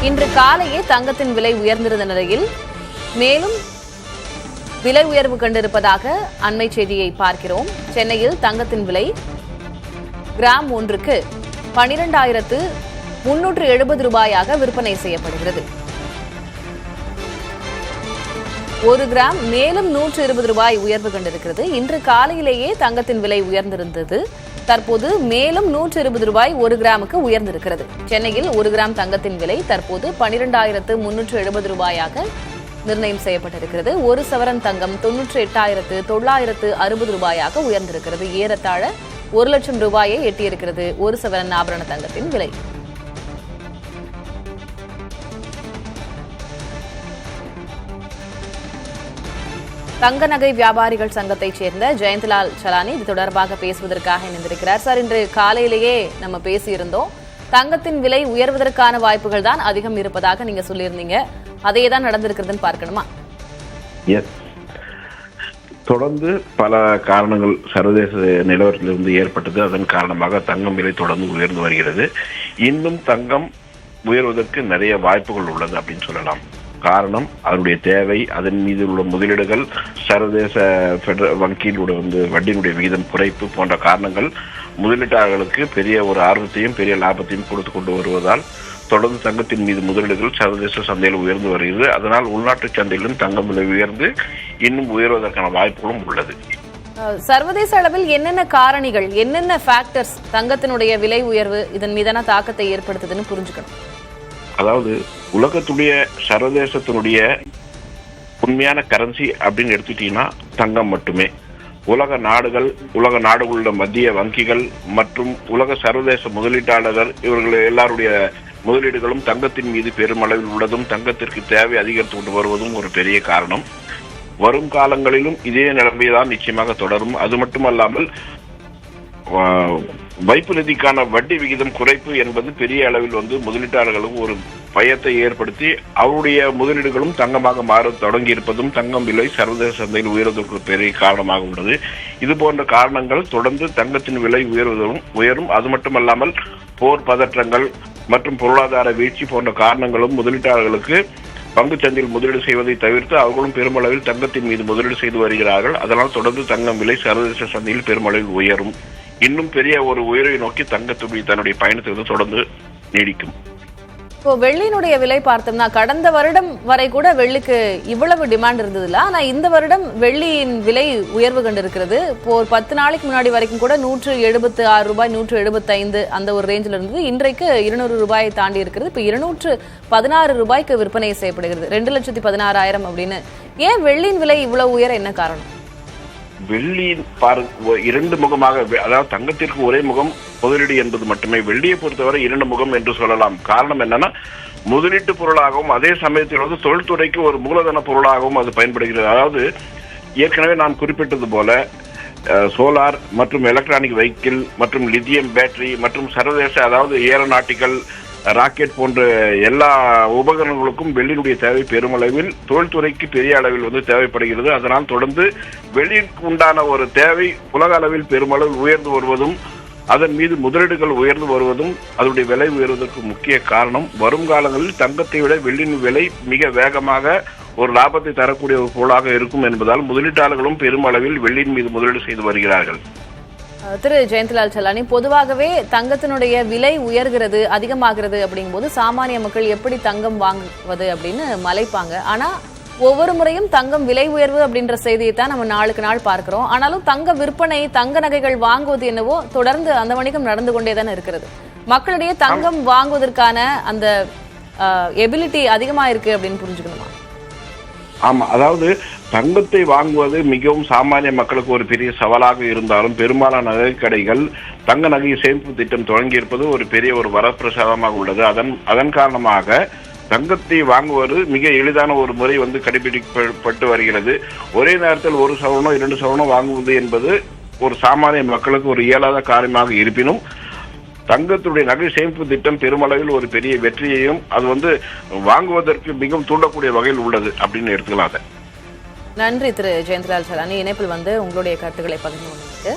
இன்று காலையே தங்கத்தின் விலை உயர்ந்திருந்த நிலையில் மேலும் விலை உயர்வு கண்டிருப்பதாக அண்மை செய்தியை பார்க்கிறோம். சென்னையில் தங்கத்தின் விலை கிராம் ஒன்றுக்கு 12,370 ரூபாயாக விற்பனை செய்யப்படுகிறது. ஒரு கிராம் மேலும் 120 ரூபாய் உயர்வு கண்டிருக்கிறது. இன்று காலையிலேயே தங்கத்தின் விலை உயர்ந்திருந்தது. தற்போது மேலும் 120 ரூபாய் ஒரு கிராமுக்கு உயர்ந்திருக்கிறது. சென்னையில் ஒரு கிராம் தங்கத்தின் விலை தற்போது 12,370 ரூபாயாக நிர்ணயம் செய்யப்பட்டிருக்கிறது. ஒரு சவரன் தங்கம் 98,960 ரூபாயாக உயர்ந்திருக்கிறது. ஏறத்தாழ 1 லட்சம் ரூபாயை எட்டியிருக்கிறது ஒரு சவரன் ஆபரண தங்கத்தின் விலை. தங்க நகை வியாபாரிகள் சங்கத்தைச் சேர்ந்த ஜெயந்த்லால் சலானி இது தொடர்பாக பேசுவதற்காக இணைந்திருக்கிறார். சார், இன்று காலையிலேயே நம்ம பேசியிருந்தோம். தங்கத்தின் விலை உயர்வதற்கான வாய்ப்புகள் தான் அதிகம் இருப்பதாக நீங்க சொல்லியிருந்தீங்க. அதே தான் நடந்திருக்கிறதுன்னு பார்க்கணுமா? தொடர்ந்து பல காரணங்கள் சர்வதேச நிலவரத்திலிருந்து ஏற்பட்டது. அதன் காரணமாக தங்கம் விலை தொடர்ந்து உயர்ந்து வருகிறது. இன்னும் தங்கம் உயர்வதற்கு நிறைய வாய்ப்புகள் உள்ளது அப்படின்னு சொல்லலாம். காரணம் அதனுடைய தேவை, அதன் மீது உள்ள முதலீடுகள், சர்வதேச வங்கியிலுடைய வட்டியினுடைய விகிதம் குறைப்பு போன்ற காரணங்கள் முதலீட்டாளர்களுக்கு பெரிய ஒரு ஆர்வத்தையும் பெரிய லாபத்தையும் கொடுத்து கொண்டு வருவதால் தொடர்ந்து தங்கத்தின் மீது முதலீடுகள் சர்வதேச சந்தையில் உயர்ந்து வருகிறது. அதனால் உள்நாட்டு சந்தையிலும் தங்கம் விலை உயர்ந்து இன்னும் உயர்வதற்கான வாய்ப்புகளும் உள்ளது. சர்வதேச அளவில் என்னென்ன காரணிகள், என்னென்ன ஃபேக்டர்ஸ் தங்கத்தினுடைய விலை உயர்வு இதன் மீதான தாக்கத்தை ஏற்படுத்துதுன்னு புரிஞ்சுக்கணும். அதாவது உலகத்துடைய சர்வதேசத்தினுடைய உண்மையான கரன்சி அப்படின்னு எடுத்துட்டீங்கன்னா தங்கம் மட்டுமே. உலக நாடுகளுள்ள மத்திய வங்கிகள் மற்றும் உலக சர்வதேச முதலீட்டாளர்கள் இவர்கள் எல்லாருடைய முதலீடுகளும் தங்கத்தின் மீது பெருமளவில் உள்ளதும் தங்கத்திற்கு தேவை அதிகரித்து கொண்டு வருவதும் ஒரு பெரிய காரணம். வரும் காலங்களிலும் இதே நிலைமைதான் நிச்சயமாக தொடரும். அது மட்டுமல்லாமல் வைப்பு நிதிக்கான வட்டி விகிதம் குறைப்பு என்பது பெரிய அளவில் முதலீட்டாளர்களுக்கு ஒரு பயத்தை ஏற்படுத்தி அவருடைய முதலீடுகளும் தங்கமாக மாற தொடங்கி இருப்பதும் தங்கம் விலை சர்வதேச சந்தையில் உயர்வதற்கு பெரிய காரணமாக உள்ளது. இது போன்ற காரணங்கள் தொடர்ந்து தங்கத்தின் விலை உயரும். அது மட்டுமல்லாமல் போர் பதற்றங்கள் மற்றும் பொருளாதார வீழ்ச்சி போன்ற காரணங்களும் முதலீட்டாளர்களுக்கு பங்குச்சந்தையில் முதலீடு செய்வதை தவிர்த்து அவர்களும் பெருமளவில் தங்கத்தின் மீது முதலீடு செய்து வருகிறார்கள். அதனால் தொடர்ந்து தங்கம் விலை சர்வதேச சந்தையில் பெருமளவில் உயரும். இன்னும் பெரிய ஒரு உயர்வை நோக்கி தங்கத்துடைய தன்னுடைய பயணத்தை தொடர்ந்து நீடிக்கும். இப்போ வெள்ளியினுடைய விலை பார்த்தோம்னா கடந்த வருடம் வரை கூட வெள்ளிக்கு இவ்வளவு டிமாண்ட் இருந்ததில்ல. ஆனா இந்த வருடம் வெள்ளியின் விலை உயர்வு கண்டிருக்கிறது. இப்போ ஒரு 10 நாளைக்கு முன்னாடி வரைக்கும் கூட 176 ரூபாய் 175 அந்த ஒரு ரேஞ்சில் இருந்தது. இன்றைக்கு 200 ரூபாயை தாண்டி இருக்கிறது. இப்போ 216 ரூபாய்க்கு விற்பனை செய்யப்படுகிறது. 2,16,000 அப்படின்னு. ஏன் வெள்ளியின் விலை இவ்வளவு உயர என்ன காரணம்? வெள்ளியின் இரண்டு முகமாக, அதாவது தங்கத்திற்கு ஒரே முகம் முதலீடு என்பது மட்டுமே. வெள்ளியை பொறுத்தவரை 2 முகம் என்று சொல்லலாம். காரணம் என்னன்னா முதலீட்டு பொருளாகவும் அதே சமயத்தில் தொழில்துறைக்கு ஒரு மூலதன பொருளாகவும் அது பயன்படுகிறது. அதாவது ஏற்கனவே நான் குறிப்பிட்டது போல சோலார் மற்றும் எலக்ட்ரானிக் வெஹிக்கிள் மற்றும் லித்தியம் பேட்டரி மற்றும் சர்வதேச அதாவது ஏரோநாட்டிக்கல் ராக்கெட் போன்ற எல்லா உபகரணங்களுக்கும் வெள்ளியினுடைய தேவை பெருமளவில் தொழில்துறைக்கு பெரிய அளவில் தேவைப்படுகிறது. அதனால் தொடர்ந்து வெள்ளிக்கு உண்டான ஒரு தேவை உலக அளவில் பெருமளவில் உயர்ந்து வருவதும் அதன் மீது முதலீடுகள் உயர்ந்து வருவதும் அதனுடைய விலை உயர்வதற்கு முக்கிய காரணம். வரும் காலங்களில் தங்கத்தை விட வெள்ளியின் விலை மிக வேகமாக ஒரு லாபத்தை தரக்கூடிய ஒரு பொருளாக இருக்கும் என்பதால் முதலீட்டாளர்களும் பெருமளவில் வெள்ளியின் மீது முதலீடு செய்து வருகிறார்கள். திரு ஜெயந்த்லால் சலானி, பொதுவாகவே தங்கத்தினுடைய விலை உயர்கிறது, அதிகமாகிறது அப்படிங்கும்போது சாமானிய மக்கள் எப்படி தங்கம் வாங்குவது அப்படின்னு மலைப்பாங்க. ஆனா ஒவ்வொரு முறையும் தங்கம் விலை உயர்வு அப்படின்ற செய்தியை தான் நம்ம நாளுக்கு நாள் பார்க்கிறோம். ஆனாலும் தங்க விற்பனை, தங்க நகைகள் வாங்குவது என்னவோ தொடர்ந்து அந்த வணிகம் நடந்து கொண்டே தானே இருக்கிறது. மக்களிடையே தங்கம் வாங்குவதற்கான அந்த எபிலிட்டி அதிகமா இருக்கு அப்படின்னு புரிஞ்சுக்கணுமா? ஆமா, அதாவது தங்கத்தை வாங்குவது மிகவும் சாமானிய மக்களுக்கு ஒரு பெரிய சவாலாக இருந்தாலும் பெரும்பாலான நகை கடைகள் தங்க நகை சேமிப்பு திட்டம் தொடங்கி இருப்பது ஒரு பெரிய ஒரு வரப்பிரசாதமாக உள்ளது. அதன் காரணமாக தங்கத்தை வாங்குவது மிக எளிதான ஒரு முறை கடைபிடிக்கப்பட்டு வருகிறது. ஒரே நேரத்தில் 1 சவரனோ 2 சவரனோ வாங்குவது என்பது ஒரு சாமானிய மக்களுக்கு ஒரு இயலாத காரியமாக இருப்பினும் தங்கத்துடைய நகை சேமிப்பு திட்டம் பெருமளவில் ஒரு பெரிய வெற்றியையும் அது வாங்குவதற்கு மிகவும் தூண்டக்கூடிய வகையில் உள்ளது அப்படின்னு எடுத்துக்கலாம். நன்றி திரு ஜெயந்த்லால் சலானி, இணைப்பில் உங்களுடைய கருத்துக்களை பகிர்ந்து கொண்டதற்கு.